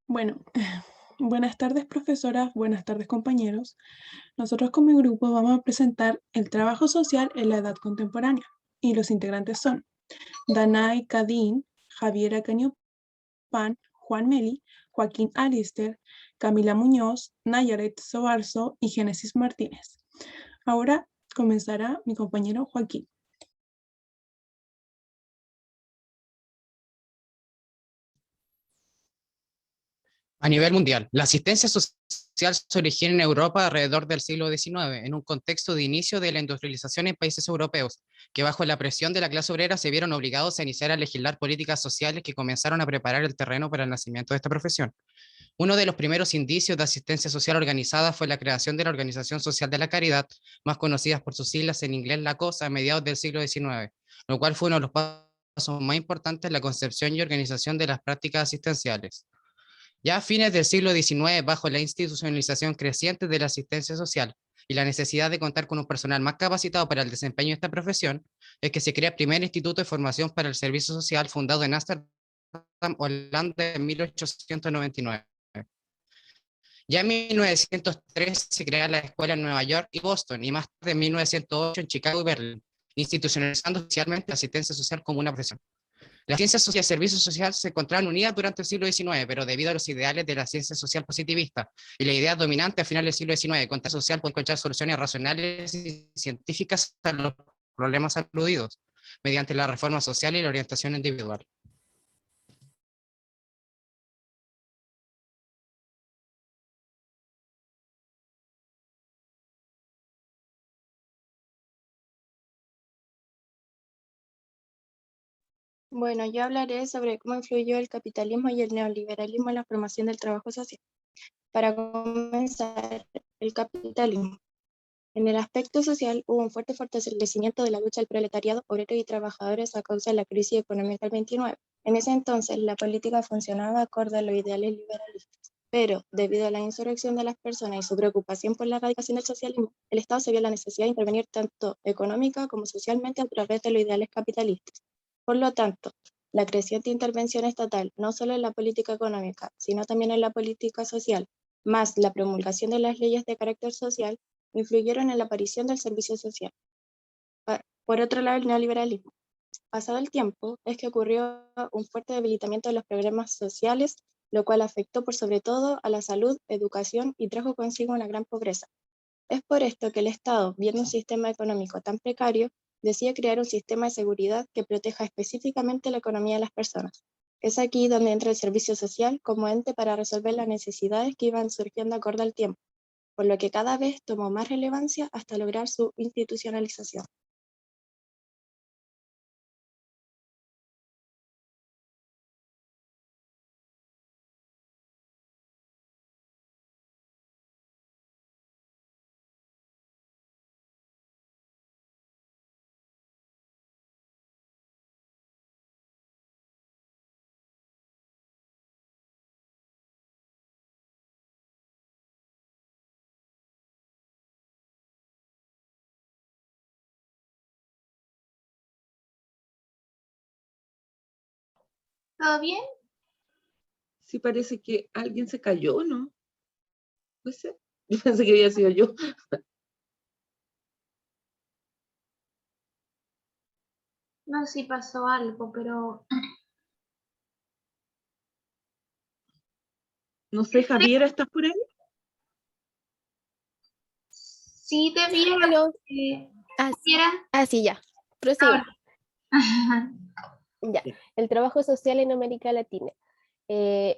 Bueno, buenas tardes profesoras, buenas tardes compañeros. Nosotros como grupo vamos a presentar el trabajo social en la edad contemporánea y los integrantes son Danay Cadín, Javiera Cañupan, Juan Meli, Joaquín Alister, Camila Muñoz, Nayaret Sobarzo y Génesis Martínez. Ahora comenzará mi compañero Joaquín. A nivel mundial, la asistencia social se origina en Europa alrededor del siglo XIX, en un contexto de inicio de la industrialización en países europeos, que bajo la presión de la clase obrera se vieron obligados a iniciar a legislar políticas sociales que comenzaron a preparar el terreno para el nacimiento de esta profesión. Uno de los primeros indicios de asistencia social organizada fue la creación de la Organización Social de la Caridad, más conocida por sus siglas en inglés la COSA, a mediados del siglo XIX, lo cual fue uno de los pasos más importantes en la concepción y organización de las prácticas asistenciales. Ya a fines del siglo XIX, bajo la institucionalización creciente de la asistencia social y la necesidad de contar con un personal más capacitado para el desempeño de esta profesión, es que se crea el primer instituto de formación para el servicio social fundado en Ámsterdam, Holanda, en 1899. Ya en 1903 se crea la escuela en Nueva York y Boston, y más tarde en 1908 en Chicago y Berlín, institucionalizando oficialmente la asistencia social como una profesión. Las ciencias sociales y el servicio social se encontraban unidas durante el siglo XIX, pero debido a los ideales de la ciencia social positivista y la idea dominante a finales del siglo XIX, con social puede encontrar soluciones racionales y científicas a los problemas aludidos, mediante la reforma social y la orientación individual. Bueno, yo hablaré sobre cómo influyó el capitalismo y el neoliberalismo en la formación del trabajo social. Para comenzar, el capitalismo. En el aspecto social hubo un fuerte fortalecimiento de la lucha del proletariado, obreros y trabajadores a causa de la crisis económica del 29. En ese entonces, la política funcionaba acorde a los ideales liberalistas. Pero, debido a la insurrección de las personas y su preocupación por la erradicación del socialismo, el Estado se vio la necesidad de intervenir tanto económica como socialmente a través de los ideales capitalistas. Por lo tanto, la creciente intervención estatal, no solo en la política económica, sino también en la política social, más la promulgación de las leyes de carácter social, influyeron en la aparición del servicio social. Por otro lado, el neoliberalismo. Pasado el tiempo, es que ocurrió un fuerte debilitamiento de los programas sociales, lo cual afectó por sobre todo a la salud, educación y trajo consigo una gran pobreza. Es por esto que el Estado, viendo un sistema económico tan precario, decide crear un sistema de seguridad que proteja específicamente la economía de las personas. Es aquí donde entra el servicio social como ente para resolver las necesidades que iban surgiendo acorde al tiempo, por lo que cada vez tomó más relevancia hasta lograr su institucionalización. ¿Todo bien? Sí, parece que alguien se cayó, ¿no? Puede ser. Yo pensé que había sido yo. No sé si pasó algo, pero... No sé, Javiera, ¿estás por ahí? Sí, debía. Sí, ya. Prosigo. Ya. El trabajo social en América Latina. En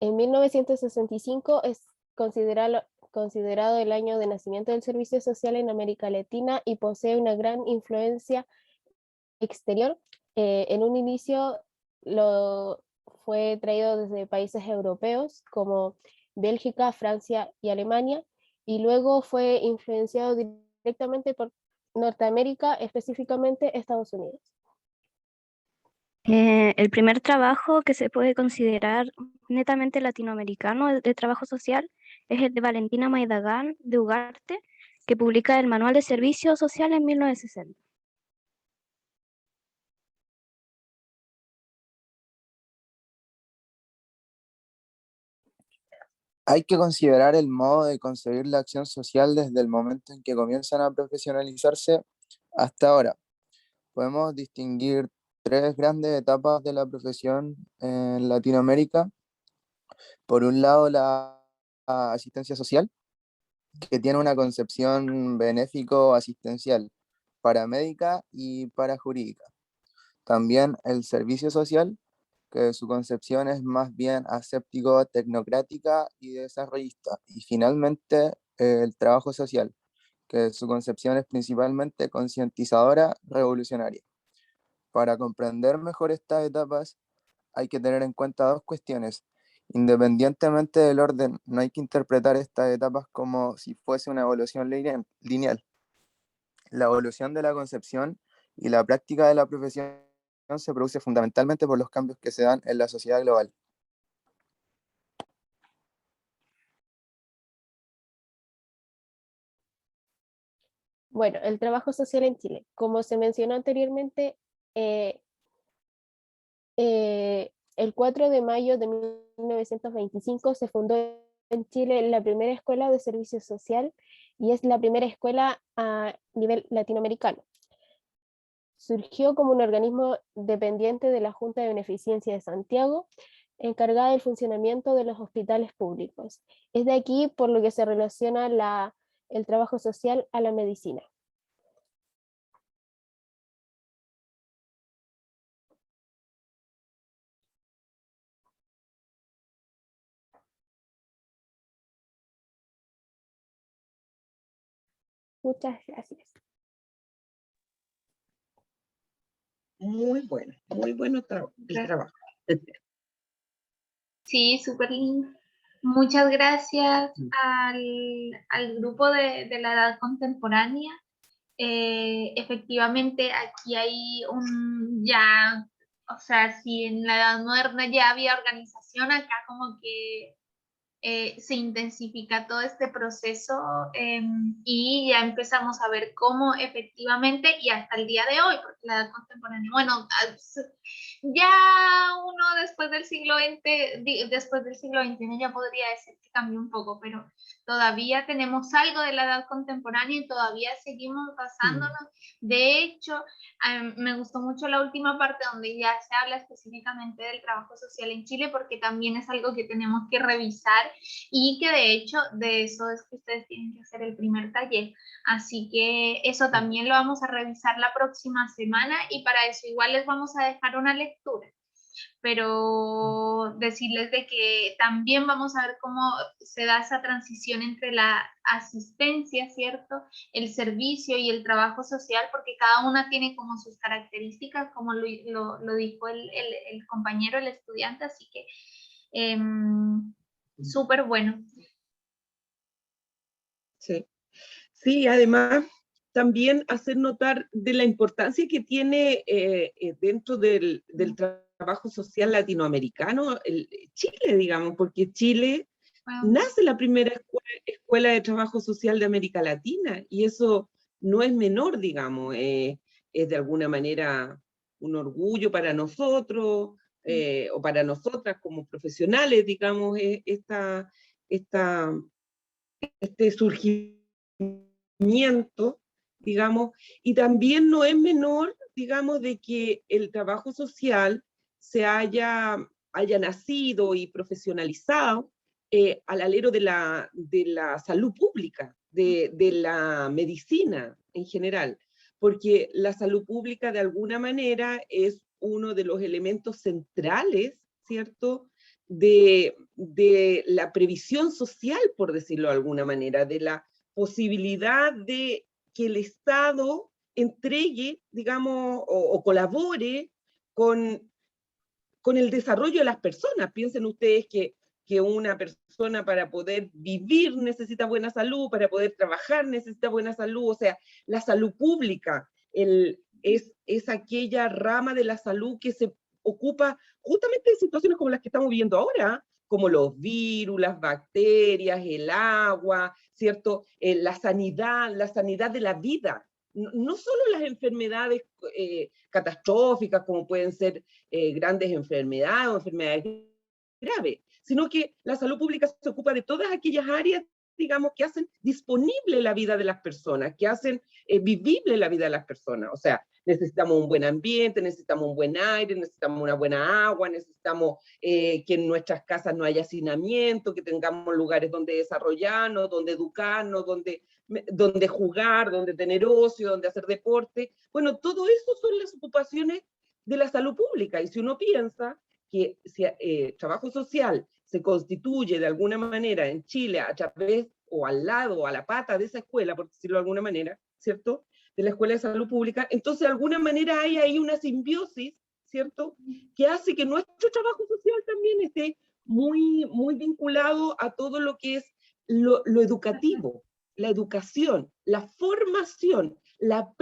1965 es considerado el año de nacimiento del servicio social en América Latina y posee una gran influencia exterior. En un inicio fue traído desde países europeos como Bélgica, Francia y Alemania, y luego fue influenciado directamente por Norteamérica, específicamente Estados Unidos. El primer trabajo que se puede considerar netamente latinoamericano de trabajo social es el de Valentina Maidagán de Ugarte, que publica el Manual de Servicio Social en 1960. Hay que considerar el modo de concebir la acción social desde el momento en que comienzan a profesionalizarse hasta ahora. Podemos distinguir tres grandes etapas de la profesión en Latinoamérica. Por un lado, la asistencia social, que tiene una concepción benéfico-asistencial, paramédica y parajurídica. También el servicio social, que su concepción es más bien aséptico, tecnocrática y desarrollista. Y finalmente, el trabajo social, que su concepción es principalmente concientizadora, revolucionaria. Para comprender mejor estas etapas, hay que tener en cuenta dos cuestiones. Independientemente del orden, no hay que interpretar estas etapas como si fuese una evolución lineal. La evolución de la concepción y la práctica de la profesión se produce fundamentalmente por los cambios que se dan en la sociedad global. Bueno, el trabajo social en Chile. Como se mencionó anteriormente, el 4 de mayo de 1925 se fundó en Chile la primera escuela de servicio social y es la primera escuela a nivel latinoamericano. Surgió como un organismo dependiente de la Junta de Beneficencia de Santiago, encargada del funcionamiento de los hospitales públicos. Es de aquí por lo que se relaciona el trabajo social a la medicina. Muchas gracias. Muy bueno el trabajo. Sí, súper lindo. Muchas gracias al grupo de la edad contemporánea. Efectivamente, aquí hay o sea, si en la edad moderna ya había organización, acá como que se intensifica todo este proceso y ya empezamos a ver cómo efectivamente, y hasta el día de hoy, porque la edad contemporánea, bueno, ya uno después del siglo XXI ya podría decir que cambió un poco, pero todavía tenemos algo de la edad contemporánea y todavía seguimos basándonos. De hecho, me gustó mucho la última parte donde ya se habla específicamente del trabajo social en Chile, porque también es algo que tenemos que revisar y que de hecho de eso es que ustedes tienen que hacer el primer taller. Así que eso también lo vamos a revisar la próxima semana y para eso igual les vamos a dejar una lectura. Pero decirles de que también vamos a ver cómo se da esa transición entre la asistencia, ¿cierto? El servicio y el trabajo social, porque cada una tiene como sus características, como lo dijo el compañero, el estudiante, así que súper bueno. Sí, además también hacer notar de la importancia que tiene dentro del trabajo social latinoamericano, Chile, digamos, porque Chile nace la primera escuela de trabajo social de América Latina, y eso no es menor, digamos, es de alguna manera un orgullo para nosotros, o para nosotras como profesionales, digamos, este surgimiento, digamos, y también no es menor, digamos, de que el trabajo social se haya nacido y profesionalizado al alero de la salud pública, de la medicina en general, porque la salud pública de alguna manera es uno de los elementos centrales, ¿cierto?, de la previsión social, por decirlo de alguna manera, de la posibilidad de que el Estado entregue, digamos, o colabore con el desarrollo de las personas. Piensen ustedes que una persona para poder vivir necesita buena salud, para poder trabajar necesita buena salud, o sea, la salud pública es aquella rama de la salud que se ocupa justamente de situaciones como las que estamos viendo ahora, como los virus, las bacterias, el agua, ¿cierto? La sanidad de la vida. No solo las enfermedades catastróficas, como pueden ser grandes enfermedades o enfermedades graves, sino que la salud pública se ocupa de todas aquellas áreas, digamos, que hacen disponible la vida de las personas, que hacen vivible la vida de las personas. O sea, necesitamos un buen ambiente, necesitamos un buen aire, necesitamos una buena agua, necesitamos que en nuestras casas no haya hacinamiento, que tengamos lugares donde desarrollarnos, donde educarnos, donde jugar, donde tener ocio, donde hacer deporte. Bueno, todo eso son las ocupaciones de la salud pública. Y si uno piensa que si trabajo social se constituye de alguna manera en Chile a través o al lado o a la pata de esa escuela, por decirlo de alguna manera, ¿cierto?, de la Escuela de Salud Pública, entonces de alguna manera hay ahí una simbiosis, ¿cierto?, que hace que nuestro trabajo social también esté muy, muy vinculado a todo lo que es lo educativo, la educación, la formación, la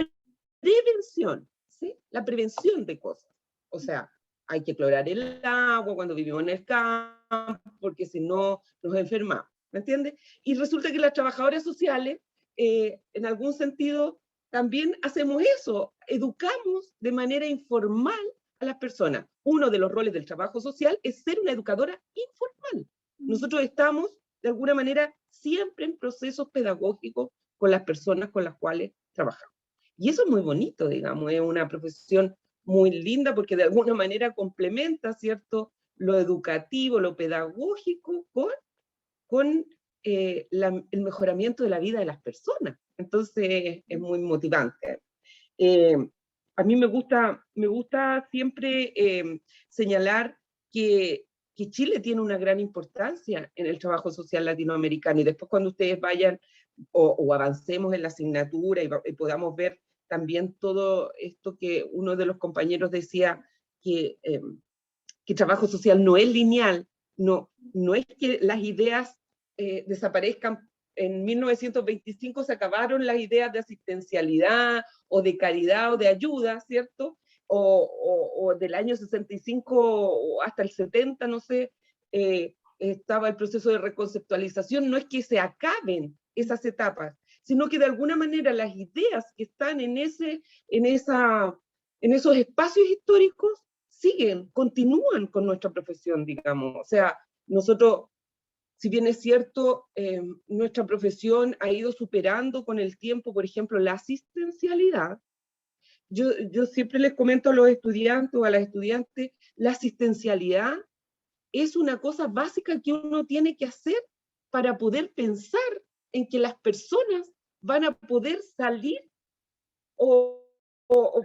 prevención, ¿sí? La prevención de cosas. O sea, hay que clorar el agua cuando vivimos en el campo, porque si no nos enfermamos, ¿me entiendes? Y resulta que las trabajadoras sociales, en algún sentido, también hacemos eso, educamos de manera informal a las personas. Uno de los roles del trabajo social es ser una educadora informal. Nosotros estamos, de alguna manera, siempre en procesos pedagógicos con las personas con las cuales trabajamos. Y eso es muy bonito, digamos, es una profesión muy linda porque de alguna manera complementa, ¿cierto?, lo educativo, lo pedagógico con el mejoramiento de la vida de las personas. Entonces es muy motivante. A mí me gusta siempre señalar que Chile tiene una gran importancia en el trabajo social latinoamericano, y después cuando ustedes vayan o avancemos en la asignatura y podamos ver también todo esto que uno de los compañeros decía, que trabajo social no es lineal, no es que las ideas desaparezcan. En 1925 se acabaron las ideas de asistencialidad o de caridad o de ayuda, ¿cierto? O del año 65 o hasta el 70, no sé, estaba el proceso de reconceptualización. No es que se acaben esas etapas, sino que de alguna manera las ideas que están en esos espacios históricos continúan con nuestra profesión, digamos. O sea, nosotros, si bien es cierto, nuestra profesión ha ido superando con el tiempo, por ejemplo, la asistencialidad. Yo siempre les comento a los estudiantes o a las estudiantes, la asistencialidad es una cosa básica que uno tiene que hacer para poder pensar en que las personas van a poder salir o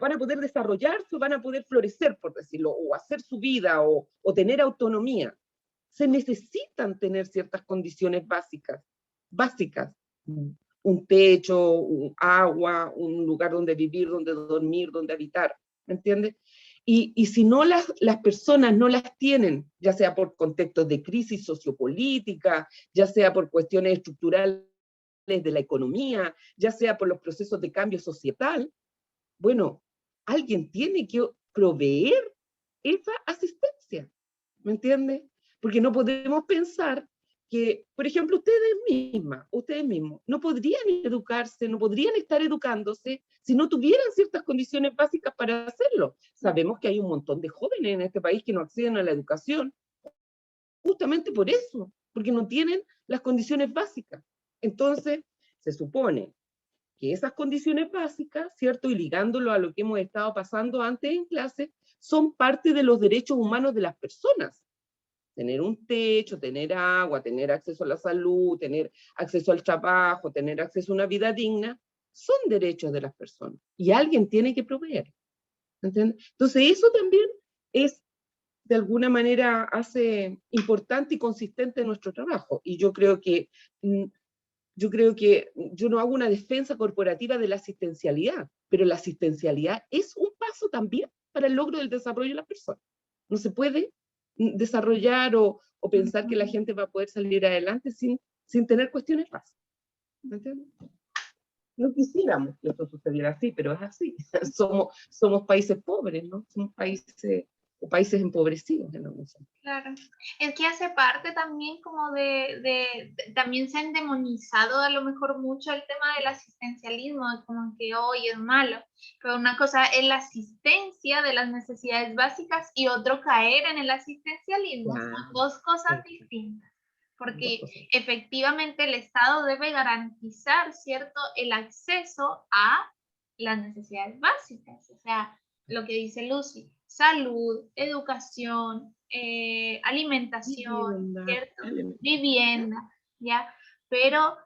van a poder desarrollarse o van a poder florecer, por decirlo, o hacer su vida o tener autonomía. Se necesitan tener ciertas condiciones básicas, un techo, un agua, un lugar donde vivir, donde dormir, donde habitar, ¿me entiendes? Y si no las personas no las tienen, ya sea por contextos de crisis sociopolítica, ya sea por cuestiones estructurales de la economía, ya sea por los procesos de cambio societal, bueno, alguien tiene que proveer esa asistencia, ¿me entiendes? Porque no podemos pensar que, por ejemplo, ustedes mismos, no podrían educarse, no podrían estar educándose si no tuvieran ciertas condiciones básicas para hacerlo. Sabemos que hay un montón de jóvenes en este país que no acceden a la educación, justamente por eso, porque no tienen las condiciones básicas. Entonces, se supone que esas condiciones básicas, ¿cierto?, y ligándolo a lo que hemos estado pasando antes en clase, son parte de los derechos humanos de las personas. tener un techo, tener agua, tener acceso a la salud, tener acceso al trabajo, tener acceso a una vida digna, son derechos de las personas y alguien tiene que proveer. ¿Entiendes? Entonces eso también es, de alguna manera, hace importante y consistente nuestro trabajo. Y yo creo que yo no hago una defensa corporativa de la asistencialidad, pero la asistencialidad es un paso también para el logro del desarrollo de la persona. No se puede desarrollar o pensar que la gente va a poder salir adelante sin tener cuestiones básicas. ¿Me entiendes? No quisiéramos que esto sucediera así, pero es así. Somos países pobres, ¿no? Somos países empobrecidos en algún sentido. Claro, es que hace parte también como también se han demonizado a lo mejor mucho el tema del asistencialismo, como que hoy es malo, pero una cosa es la asistencia de las necesidades básicas y otro caer en el asistencialismo, son dos cosas distintas. Porque efectivamente el Estado debe garantizar, ¿cierto?, el acceso a las necesidades básicas, o sea, lo que dice Lucy, salud, educación, alimentación, ¿cierto? Vivienda, ¿ya? Pero,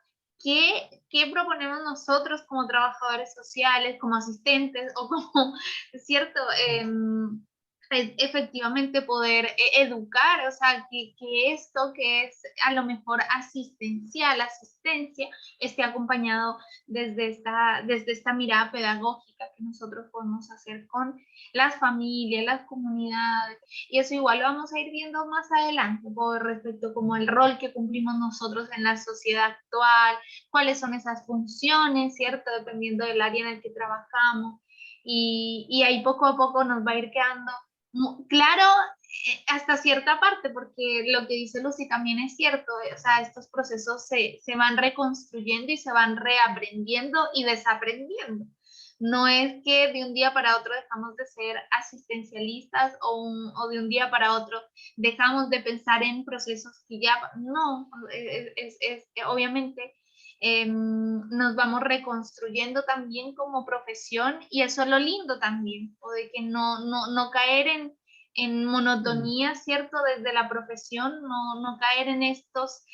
¿qué proponemos nosotros como trabajadores sociales, como asistentes o como, ¿cierto?, efectivamente poder educar, o sea, que esto que es a lo mejor asistencia, esté acompañado desde esta mirada pedagógica que nosotros podemos hacer con las familias, las comunidades, y eso igual lo vamos a ir viendo más adelante, por respecto como el rol que cumplimos nosotros en la sociedad actual, cuáles son esas funciones, ¿cierto?, dependiendo del área en el que trabajamos, y ahí poco a poco nos va a ir quedando claro hasta cierta parte, porque lo que dice Lucy también es cierto, o sea, estos procesos se van reconstruyendo y se van reaprendiendo y desaprendiendo. No es que de un día para otro dejamos de ser asistencialistas o de un día para otro dejamos de pensar en procesos que ya, no, obviamente nos vamos reconstruyendo también como profesión, y eso es lo lindo también, o de que no caer en monotonía, ¿cierto?, desde la profesión, no caer en estos,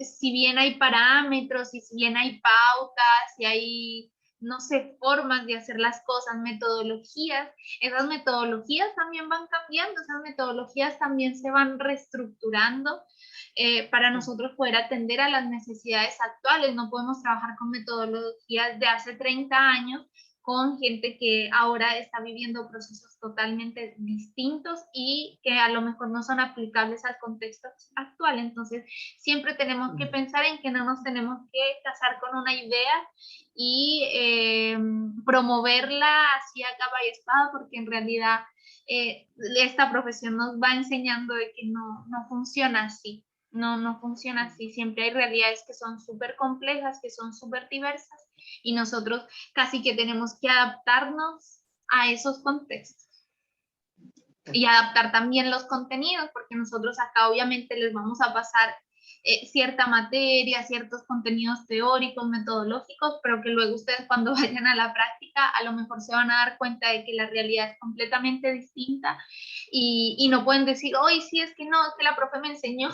si bien hay parámetros y si bien hay pautas y hay, no sé, formas de hacer las cosas, metodologías, esas metodologías también van cambiando, esas metodologías también se van reestructurando para nosotros poder atender a las necesidades actuales. No podemos trabajar con metodologías de hace 30 años con gente que ahora está viviendo procesos totalmente distintos y que a lo mejor no son aplicables al contexto actual. Entonces, siempre tenemos que pensar en que no nos tenemos que casar con una idea y promoverla así a capa y espada, porque en realidad esta profesión nos va enseñando de que no funciona así. No funciona así. Siempre hay realidades que son súper complejas, que son súper diversas, y nosotros casi que tenemos que adaptarnos a esos contextos y adaptar también los contenidos, porque nosotros acá obviamente les vamos a pasar cierta materia, ciertos contenidos teóricos, metodológicos, pero que luego ustedes cuando vayan a la práctica a lo mejor se van a dar cuenta de que la realidad es completamente distinta y no pueden decir, hoy sí, es que no, es que la profe me enseñó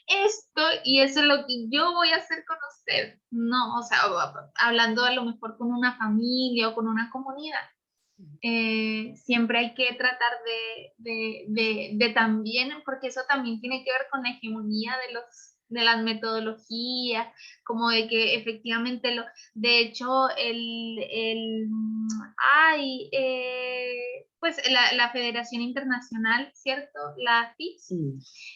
esto y eso es lo que yo voy a hacer con usted. No, o sea, hablando a lo mejor con una familia o con una comunidad. Siempre hay que tratar de también, porque eso también tiene que ver con la hegemonía de las metodologías, como de que efectivamente de hecho pues la Federación Internacional, ¿cierto? La FIS,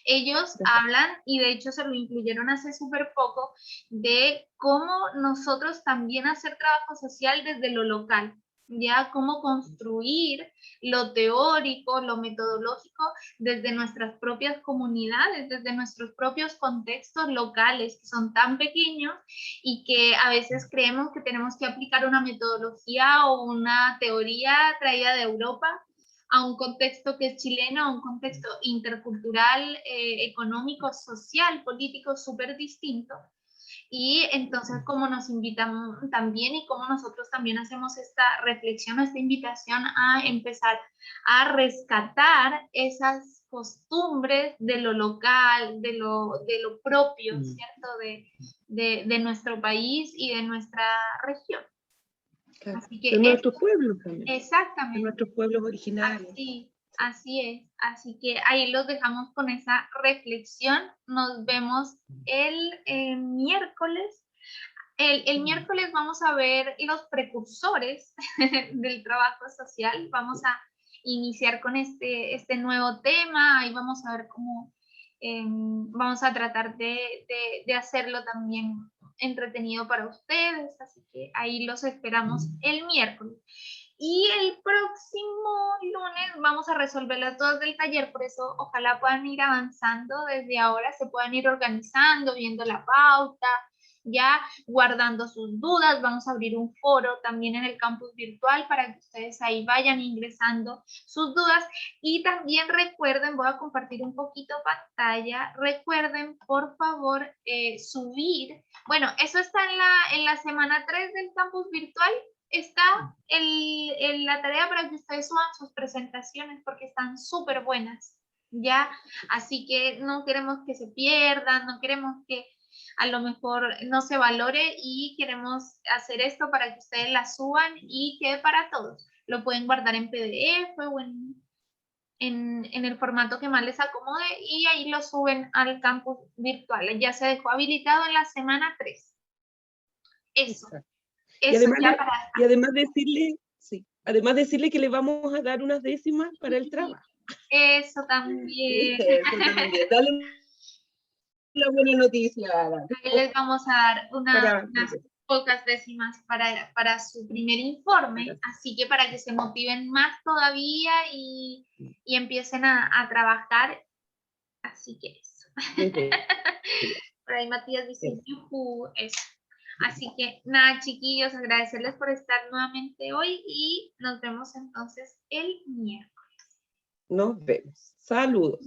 ellos hablan, y de hecho se lo incluyeron hace súper poco, de cómo nosotros también hacer trabajo social desde lo local, ya cómo construir lo teórico, lo metodológico desde nuestras propias comunidades, desde nuestros propios contextos locales, que son tan pequeños y que a veces creemos que tenemos que aplicar una metodología o una teoría traída de Europa a un contexto que es chileno, a un contexto intercultural, económico, social, político súper distinto. Y entonces, como nos invitan también y como nosotros también hacemos esta reflexión, esta invitación a empezar a rescatar esas costumbres de lo local, de lo propio, ¿cierto? De nuestro país y de nuestra región. Claro. Así que De nuestros pueblos también. Exactamente. De nuestros pueblos originarios. Así es. Así que ahí los dejamos con esa reflexión. Nos vemos el miércoles. El miércoles vamos a ver los precursores del trabajo social. Vamos a iniciar con este nuevo tema y vamos a ver cómo vamos a tratar de hacerlo también entretenido para ustedes. Así que ahí los esperamos el miércoles. Y el próximo lunes vamos a resolver las dudas del taller, por eso ojalá puedan ir avanzando desde ahora, se puedan ir organizando, viendo la pauta, ya guardando sus dudas. Vamos a abrir un foro también en el campus virtual para que ustedes ahí vayan ingresando sus dudas. Y también recuerden, voy a compartir un poquito pantalla, recuerden por favor subir, bueno, eso está en la semana 3 del campus virtual. Está la tarea para que ustedes suban sus presentaciones porque están súper buenas, ¿ya? Así que no queremos que se pierdan, no queremos que a lo mejor no se valore y queremos hacer esto para que ustedes la suban y quede para todos. Lo pueden guardar en PDF o en el formato que más les acomode y ahí lo suben al campus virtual. Ya se dejó habilitado en la semana 3. Eso. Exacto. Eso Y además decirle que le vamos a dar unas décimas para el trabajo. Eso también. Dale una buena noticia. Ahí les vamos a dar unas pocas décimas para su primer informe, así que para que se motiven más todavía y empiecen a trabajar. Así que eso. Por ahí Matías dice, yujú, eso. Así que nada, chiquillos, agradecerles por estar nuevamente hoy y nos vemos entonces el miércoles. Nos vemos. Saludos.